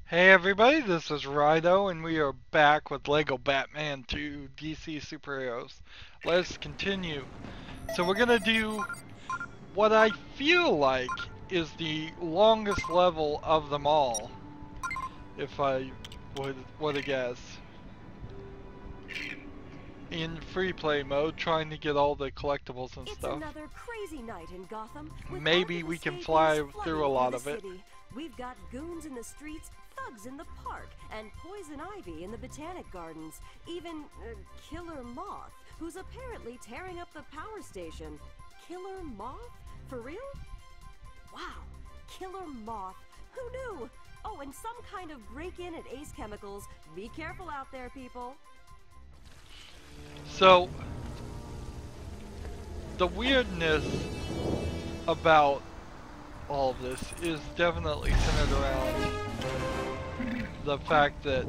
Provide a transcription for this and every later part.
Hey everybody, this is Rydo, and we are back with LEGO Batman 2 DC Superheroes. Let's continue. So we're gonna do what I feel like is the longest level of them all, if I would have guessed. In free play mode, trying to get all the collectibles and It's stuff. another crazy night in Gotham. Maybe we can fly through a lot of it. We've got goons in the streets, thugs in the park, and poison ivy in the botanic gardens. Even Killer Moth, who's apparently tearing up the power station. Killer Moth? For real? Wow, Killer Moth. Who knew? Oh, and some kind of break-in at Ace Chemicals. Be careful out there, people. So, the weirdness about all of this is definitely centered around the fact that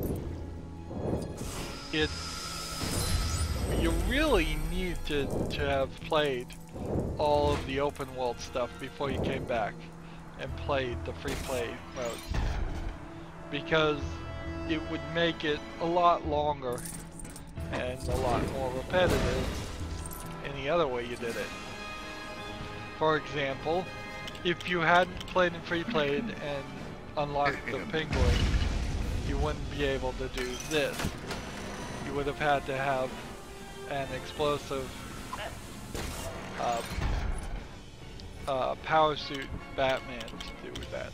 you really need to have played all of the open world stuff before you came back and played the free play mode, because it would make it a lot longer and a lot more repetitive any other way you did it. For example, if you hadn't played in free play and unlocked the penguin, you wouldn't be able to do this. You would have had to have an explosive power suit Batman to do that.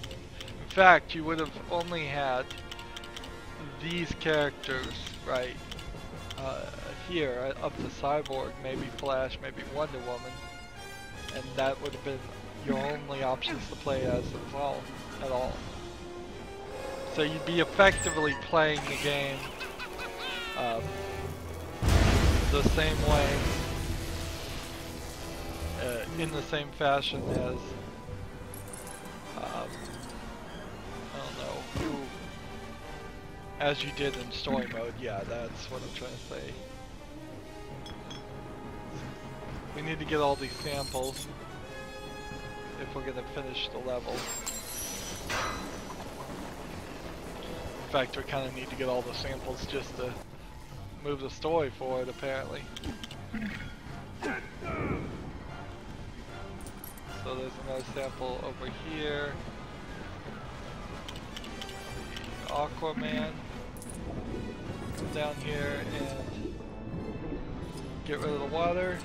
In fact, you would have only had these characters, right? Here, up to Cyborg, maybe Flash, maybe Wonder Woman, and that would have been your only options to play as well, at all. So you'd be effectively playing the game the same way, in the same fashion as, I don't know, as you did in story mode. Yeah, that's what I'm trying to say. We need to get all these samples if we're gonna finish the level. In fact, we kind of need to get all the samples just to move the story forward, apparently. So there's another sample over here. The Aquaman. Down here and get rid of the water.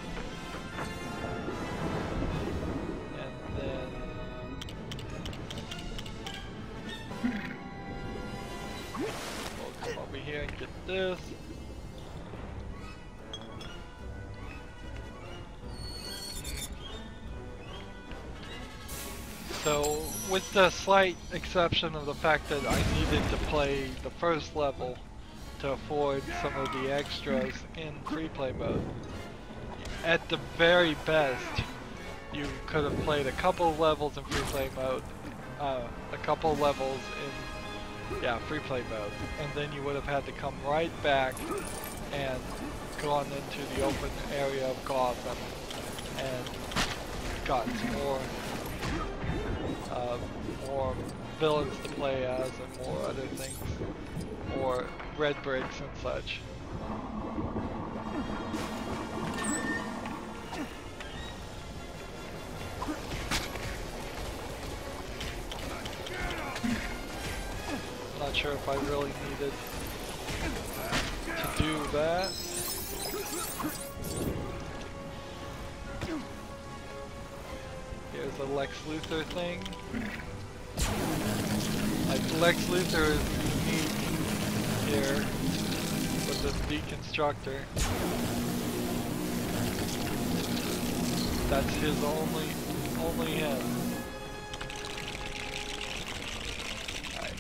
And then we'll come over here and get this. So, with the slight exception of the fact that I needed to play the first level to afford some of the extras in free play mode, at the very best, you could have played a couple of levels in free play mode, a couple of levels in, free play mode, and then you would have had to come right back and gone into the open area of Gotham and gotten some more villains to play as and more other things, more red bricks and such. Not sure if I really needed to do that. Here's a Lex Luthor thing. Like, Lex Luthor is unique here with this deconstructor. That's his only him. Alright.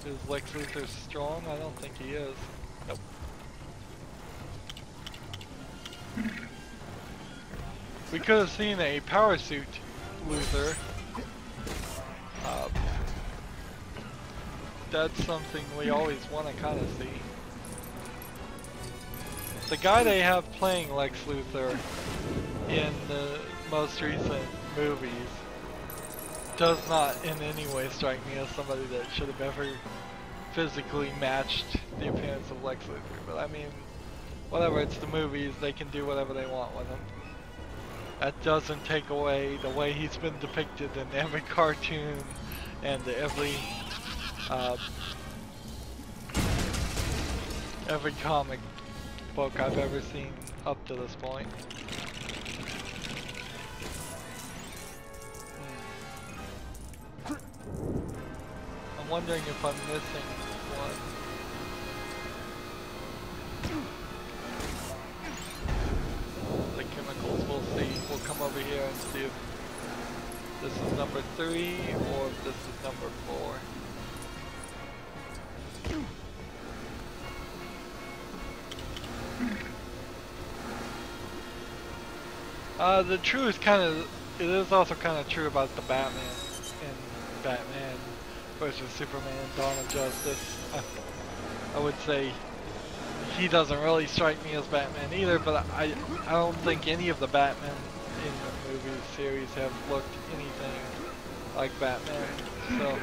Is Lex Luthor strong? I don't think he is. Nope. We could have seen a power suit Luthor. That's something we always want to kind of see. The guy they have playing Lex Luthor in the most recent movies does not in any way strike me as somebody that should have ever physically matched the appearance of Lex Luthor. But I mean, whatever, it's the movies, they can do whatever they want with him. That doesn't take away the way he's been depicted in every cartoon and every comic book I've ever seen up to this point. I'm wondering if I'm missing one. The chemicals, we'll see. We'll come over here and see if this is number 3 or if this is number 4. The truth it is also kind of true about the Batman in Batman versus Superman, Dawn of Justice. I would say he doesn't really strike me as Batman either, but I don't think any of the Batman in the movie series have looked anything like Batman. So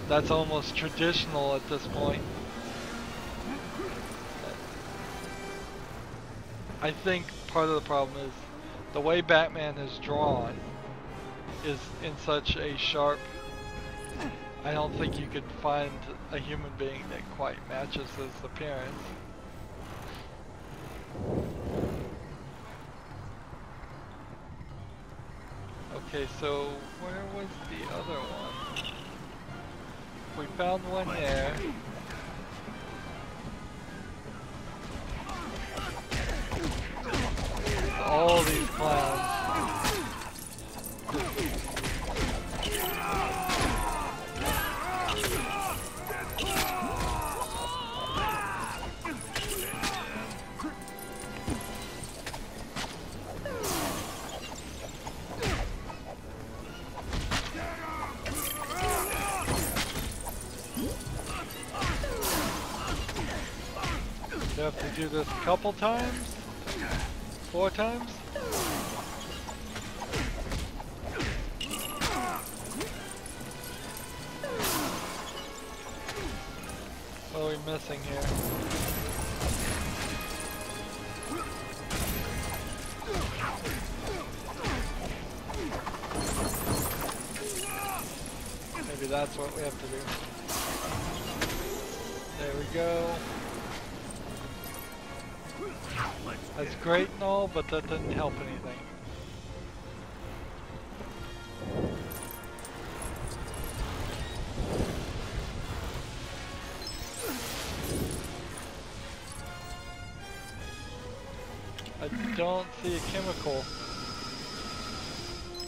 that's almost traditional at this point. I think part of the problem is the way Batman is drawn is in such a sharp... I don't think you could find a human being that quite matches his appearance. Okay, so where was the other one? We found one there. All these clowns. Do I have to do this a couple times? 4 times? What are we missing here? Maybe that's what we have to do. There we go. That's great and all, but that didn't help anything. I don't see a chemical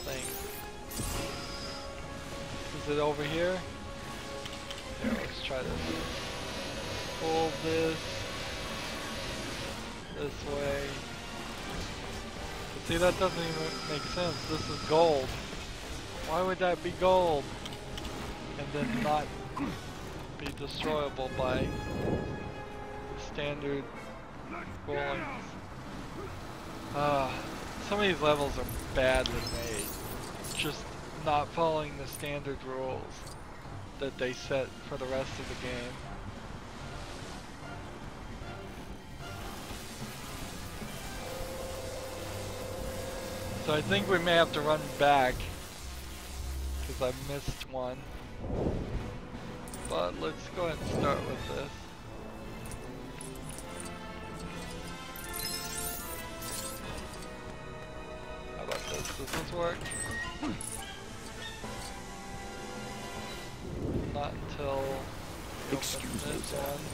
thing. Is it over here? Here, let's try this. Pull this way. But see, that doesn't even make sense. This is gold. Why would that be gold? And then not be destroyable by standard rollings. Some of these levels are badly made. Just not following the standard rules that they set for the rest of the game. So I think we may have to run back because I missed one. But let's go ahead and start with this. How about this? Does this work? Not until we open this one.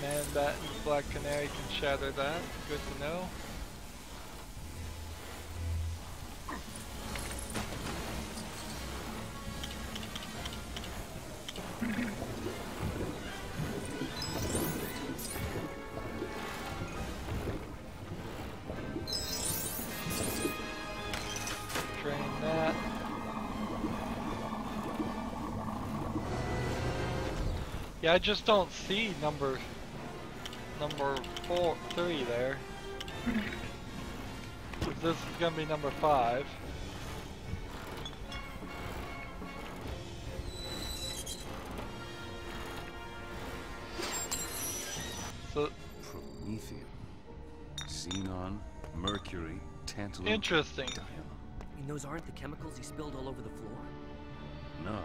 Man, Bat, and Black Canary can shatter that. Good to know. Drain that. Yeah, I just don't see number 3 there. this is gonna be number 5. So Promethium, xenon, mercury, tantalum. interesting. I mean, those aren't the chemicals he spilled all over the floor? No.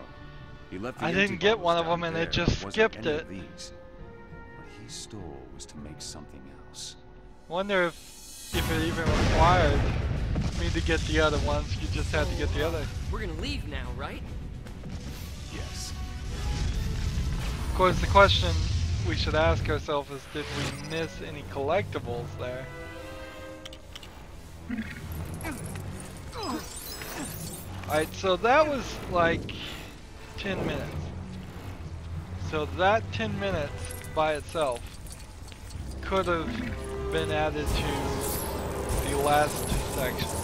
He left the I empty didn't get bottles one of down them and there. it just Wasn't skipped any it. of these. What he stole was to make something else. Wonder if it even required me to get the other ones. You just had to get the other. We're gonna leave now, right? Yes. Of course, the question we should ask ourselves is, did we miss any collectibles there? Alright, so that was like 10 minutes. So that 10 minutes by itself could have been added to the last 2 sections.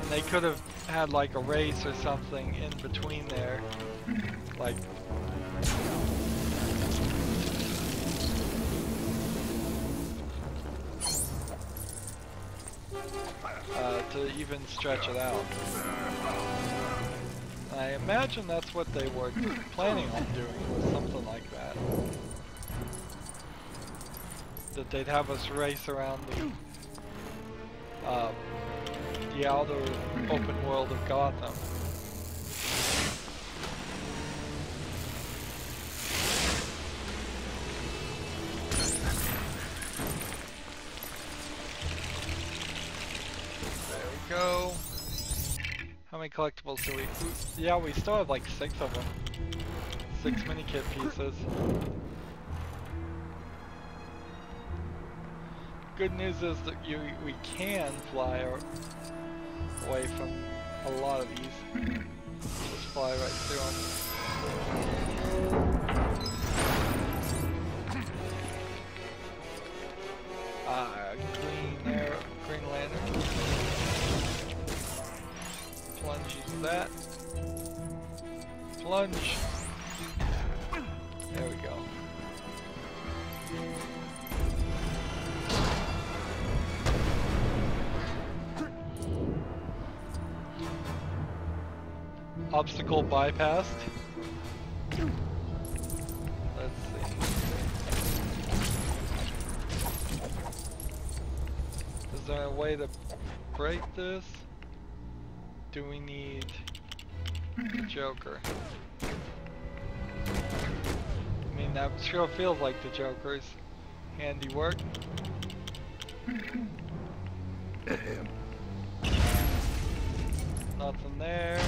And they could have had like a race or something in between there. Like to even stretch it out. I imagine that's what they were planning on doing, something like that. That they'd have us race around the outer open world of Gotham. Go. How many collectibles do we? Yeah, we still have like 6 of them. 6 mini kit pieces. Good news is that we can fly away from a lot of these. Just fly right through them. Green Lantern. Plunge into that. Plunge. There we go. Obstacle bypassed. Let's see. Is there a way to break this? Do we need the Joker? I mean, that sure feels like the Joker's handiwork. Nothing there.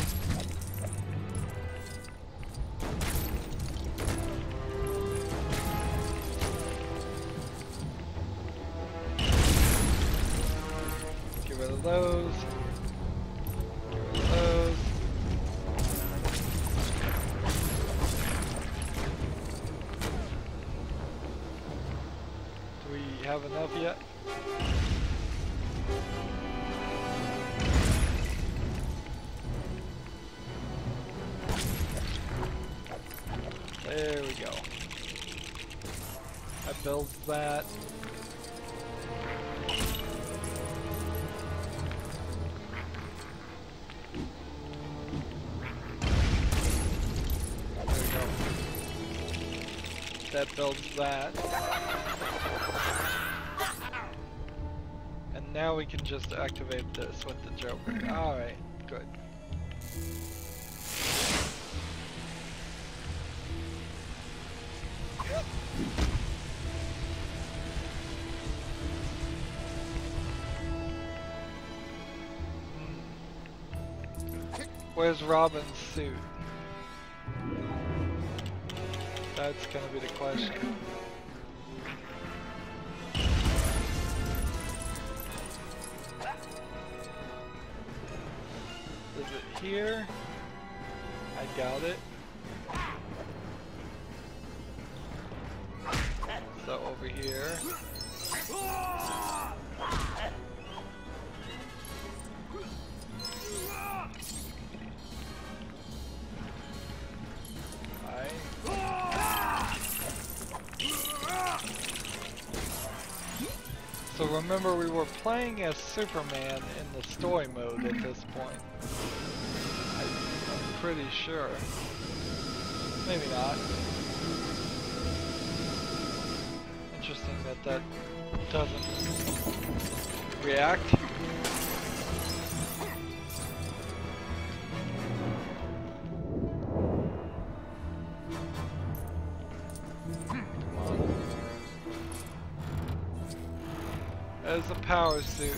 Get rid of those. Do we have enough yet? There we go. That builds that. That builds that. And now we can just activate this with the Joker. Alright, good. Where's Robin's suit? That's gonna be the question. Is it here? I doubt it. So over here. So remember we were playing as Superman in the story mode at this point. I'm pretty sure. Maybe not. Interesting that that doesn't react. As a power suit.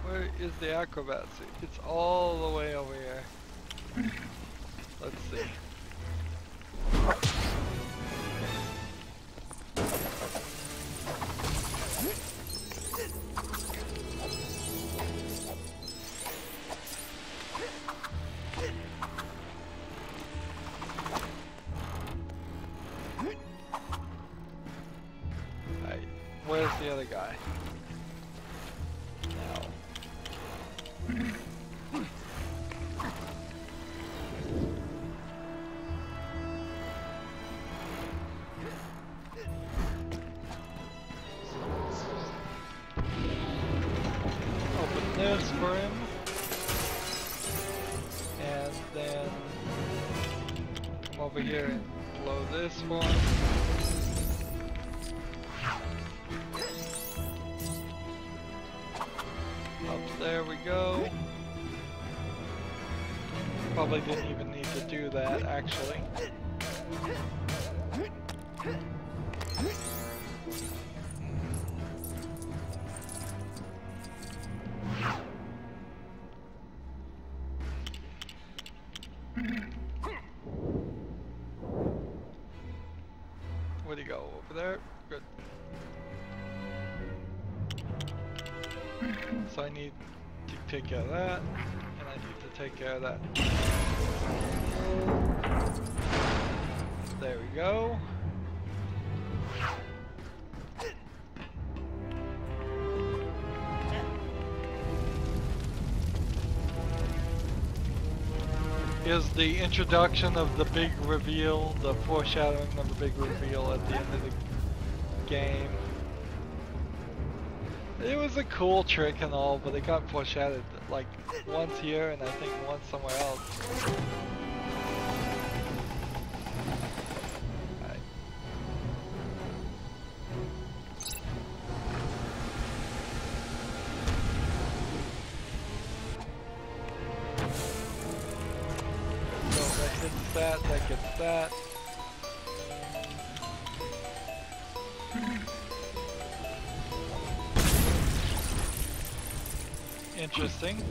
Where is the acrobat suit? It's all the way over here. Let's see. Where's the other guy? Now. Open this for him. And then come over here and blow this for him. There we go. Probably didn't even need to do that, actually. Where'd he go? Over there? Good. So I need to take care of that, and I need to take care of that. There we go. Here's the introduction of the big reveal, the foreshadowing of the big reveal at the end of the game. It was a cool trick and all, but it got foreshadowed like once here and I think once somewhere else. Right. So that hits that, that gets that. Interesting.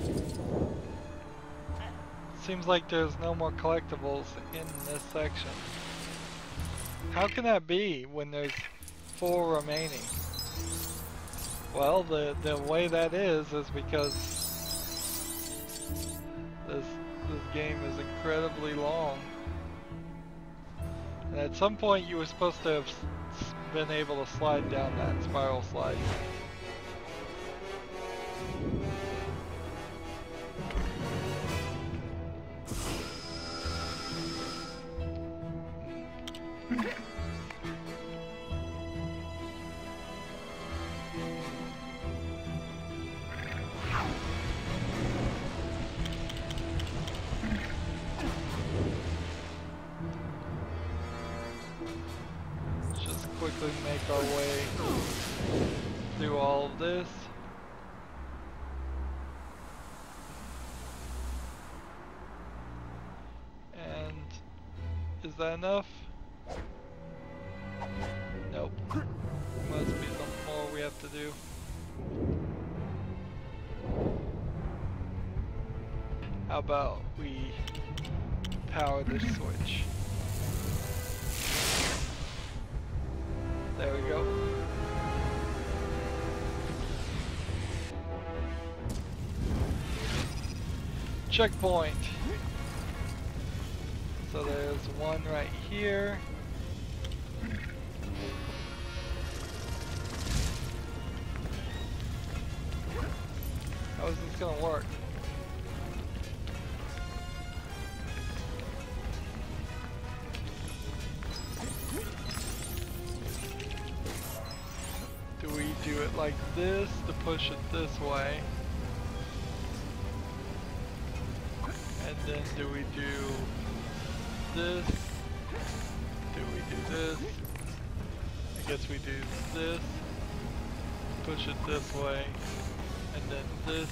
Seems like there's no more collectibles in this section. How can that be when there's 4 remaining? Well, the way that is because this game is incredibly long. And at some point you were supposed to have been able to slide down that spiral slide. Quickly make our way through all of this. And is that enough? Nope. Must be something more we have to do. How about we power this switch? There we go. Checkpoint. So there's one right here. How is this gonna work? like this to push it this way. And then do we do this? Do we do this? I guess we do this. Push it this way. And then this.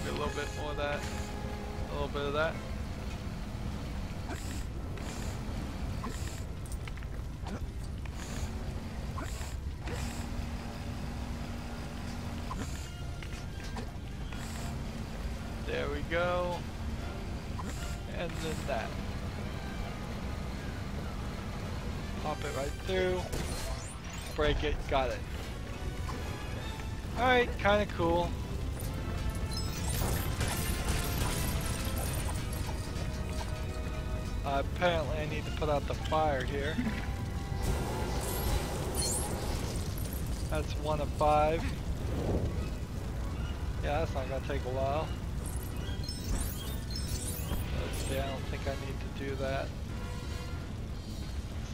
Do a little bit more of that. A little bit of that. There we go. And then that. Pop it right through. Break it. Got it. Alright, kinda cool. Apparently I need to put out the fire here. That's 1 of 5. Yeah, that's not gonna take a while. Let's see, I don't think I need to do that.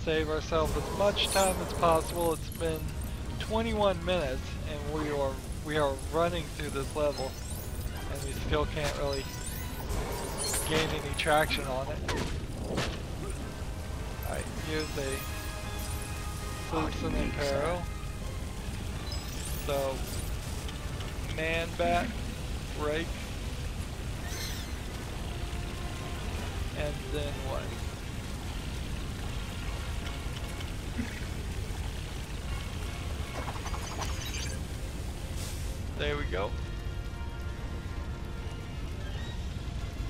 Save ourselves as much time as possible. It's been 21 minutes and we are running through this level and we still can't really gain any traction on it. Alright, here's a Citizen Impero. So, man bat, break, and then what? There we go.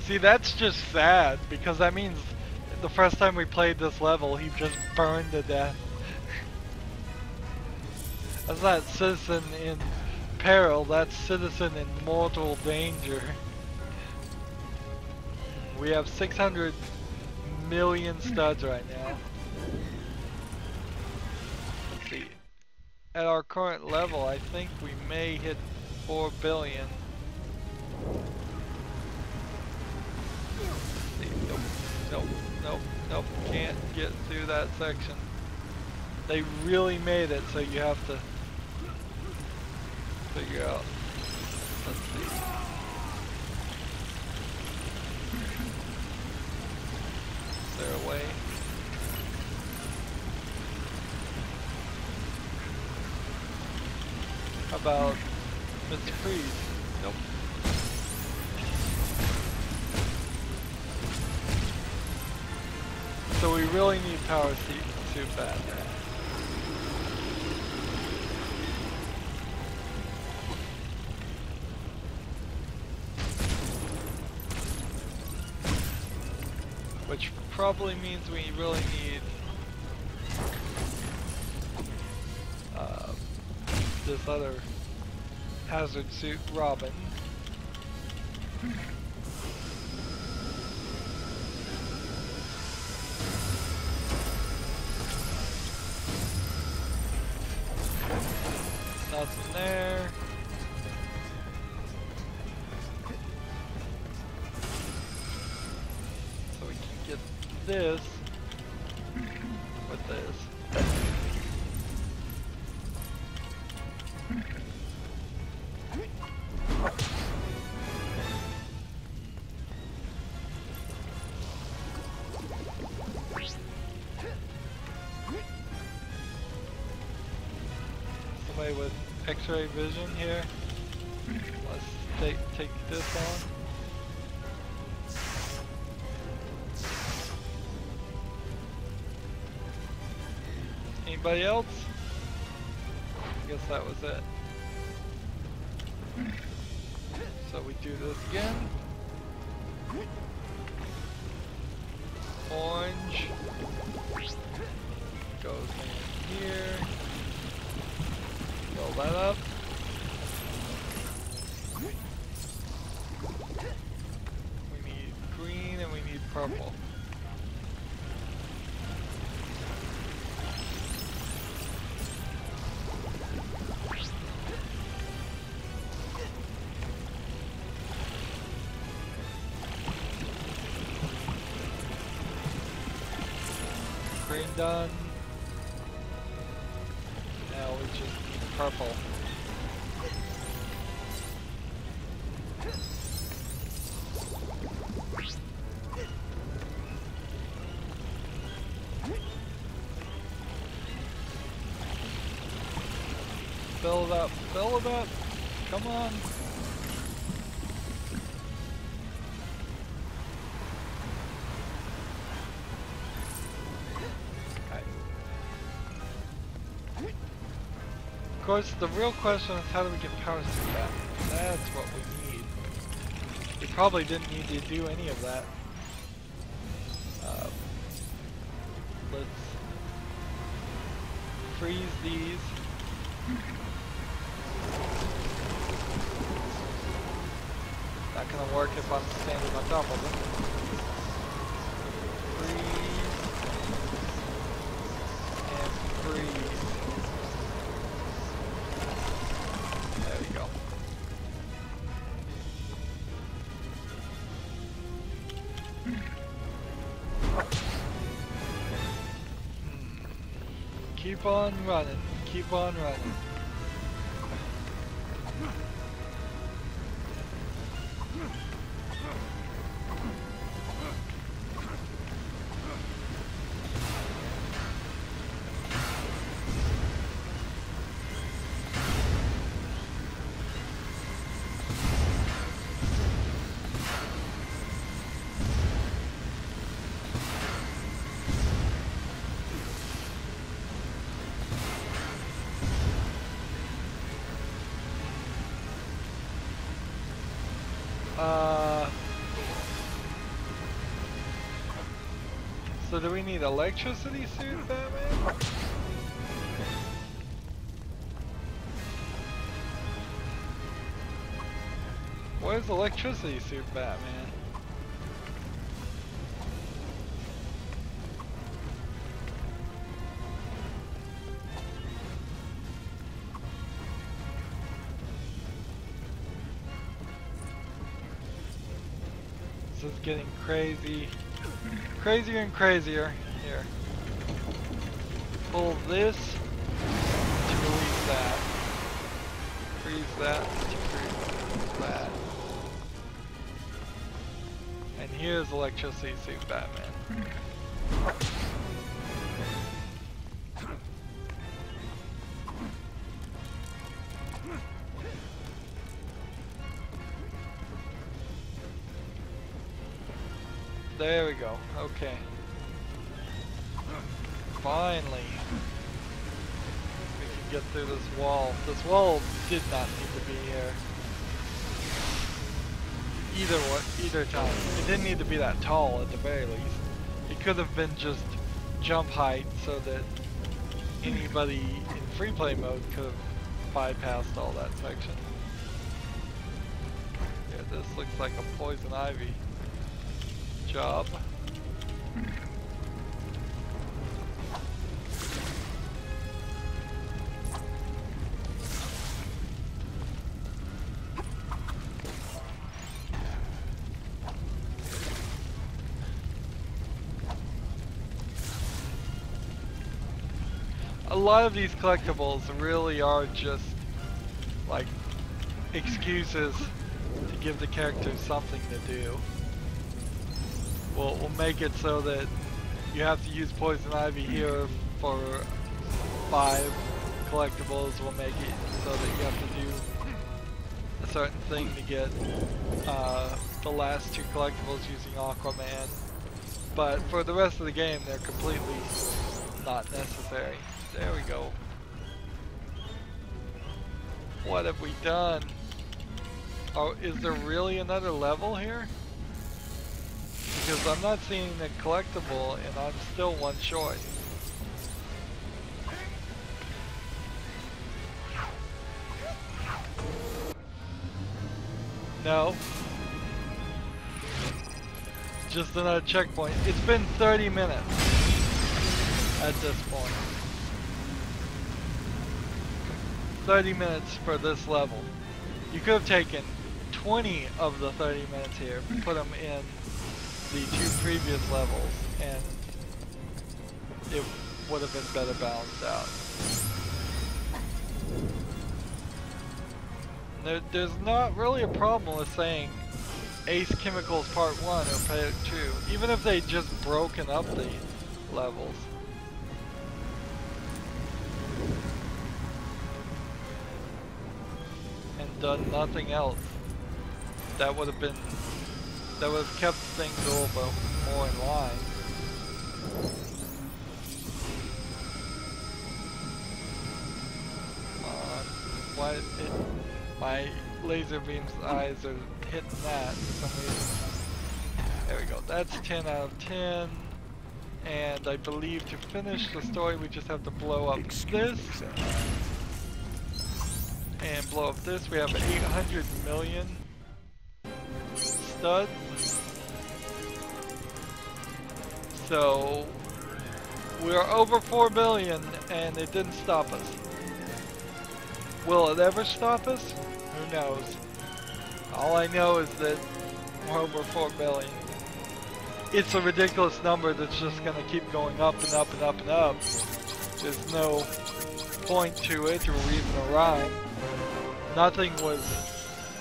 See, that's just sad, because that means the first time we played this level, he just burned to death. That's not citizen in peril, that's citizen in mortal danger. We have 600 million studs right now. Let's see. At our current level, I think we may hit 4 billion. Nope, can't get through that section. They really made it so you have to figure out. Let's see. Is there a way? How about Mr. Freeze? Nope. So we really need power suit bad. Which probably means we really need this other hazard suit, Robin. Nothing there. So we can get this with this. Somebody with X-ray vision here. Let's take this on. Anybody else? I guess that was it. So we do this again. Orange goes in here. Fill that up. We need green and we need purple. Green done. Now we just need purple. Fill it up. Fill it up. Come on. Of course, the real question is how do we get power suit back? That's what we need. We probably didn't need to do any of that. Let's freeze these. Not gonna work if I'm standing on top of them. Freeze. And freeze. There we go. Keep on running. Keep on running. So do we need electricity suit, Batman? Where's electricity suit, Batman? This is getting crazy. Crazier and crazier. Here. Pull this to release that. Freeze that to freeze that. And here's electricity suit Batman. There we go. Okay. Finally. We can get through this wall. This wall did not need to be here. Either time. It didn't need to be that tall at the very least. It could have been just jump height so that anybody in free play mode could have bypassed all that section. Yeah, this looks like a poison ivy job. A lot of these collectibles really are just like excuses to give the characters something to do. We'll make it so that you have to use poison ivy here for 5 collectibles. We'll make it so that you have to do a certain thing to get the last 2 collectibles using Aquaman. But for the rest of the game, they're completely not necessary. There we go. What have we done? Oh, is there really another level here? Because I'm not seeing the collectible and I'm still one short. No. Just another checkpoint. It's been 30 minutes at this point. 30 minutes for this level. You could have taken 20 of the 30 minutes here, put them in the 2 previous levels, and it would have been better balanced out. There's not really a problem with saying Ace Chemicals Part 1 or Part 2, even if they just broken up the levels. done nothing else, that would have kept things a little bit more in line. Why my laser beam's eyes are hitting that for some reason. There we go. That's 10 out of 10. And I believe to finish the story, we just have to blow up this. And blow up this. We have 800 million studs. So we're over 4 billion and it didn't stop us. Will it ever stop us? Who knows? All I know is that we're over 4 billion. It's a ridiculous number that's just going to keep going up and up and up and up. There's no point to it or even a rhyme. Nothing was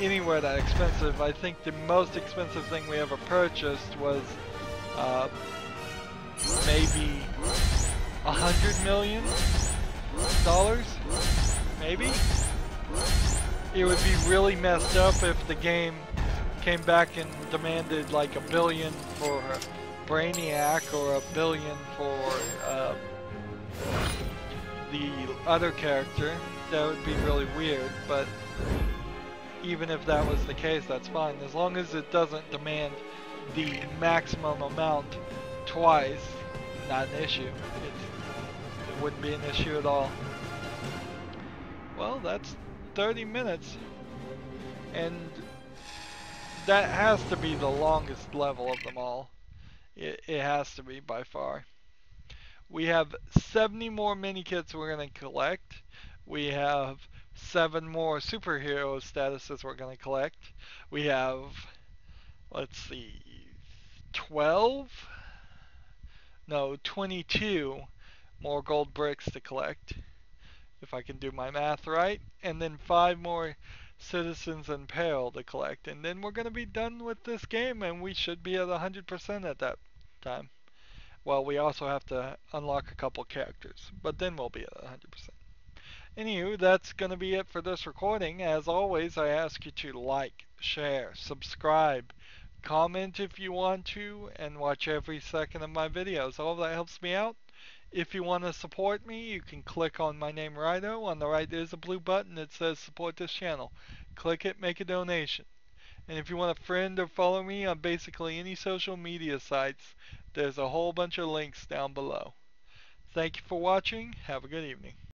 anywhere that expensive. I think the most expensive thing we ever purchased was maybe $100 million? Maybe? It would be really messed up if the game came back and demanded like $1 billion for Brainiac or $1 billion for the other character. That would be really weird, but even if that was the case, that's fine. As long as it doesn't demand the maximum amount twice, not an issue. It wouldn't be an issue at all. Well, that's 30 minutes. And that has to be the longest level of them all. It has to be by far. We have 70 more mini kits we're going to collect. We have 7 more superhero statuses we're going to collect. We have, let's see, 22 more gold bricks to collect, if I can do my math right, and then 5 more citizens in peril to collect, and then we're going to be done with this game, and we should be at 100% at that time. Well, we also have to unlock a couple characters, but then we'll be at 100%. Anywho, that's going to be it for this recording. As always, I ask you to like, share, subscribe, comment if you want to, and watch every second of my videos. All that helps me out. If you want to support me, you can click on my name, Rydo. On the right, there's a blue button that says support this channel. Click it, make a donation. And if you want to friend or follow me on basically any social media sites, there's a whole bunch of links down below. Thank you for watching. Have a good evening.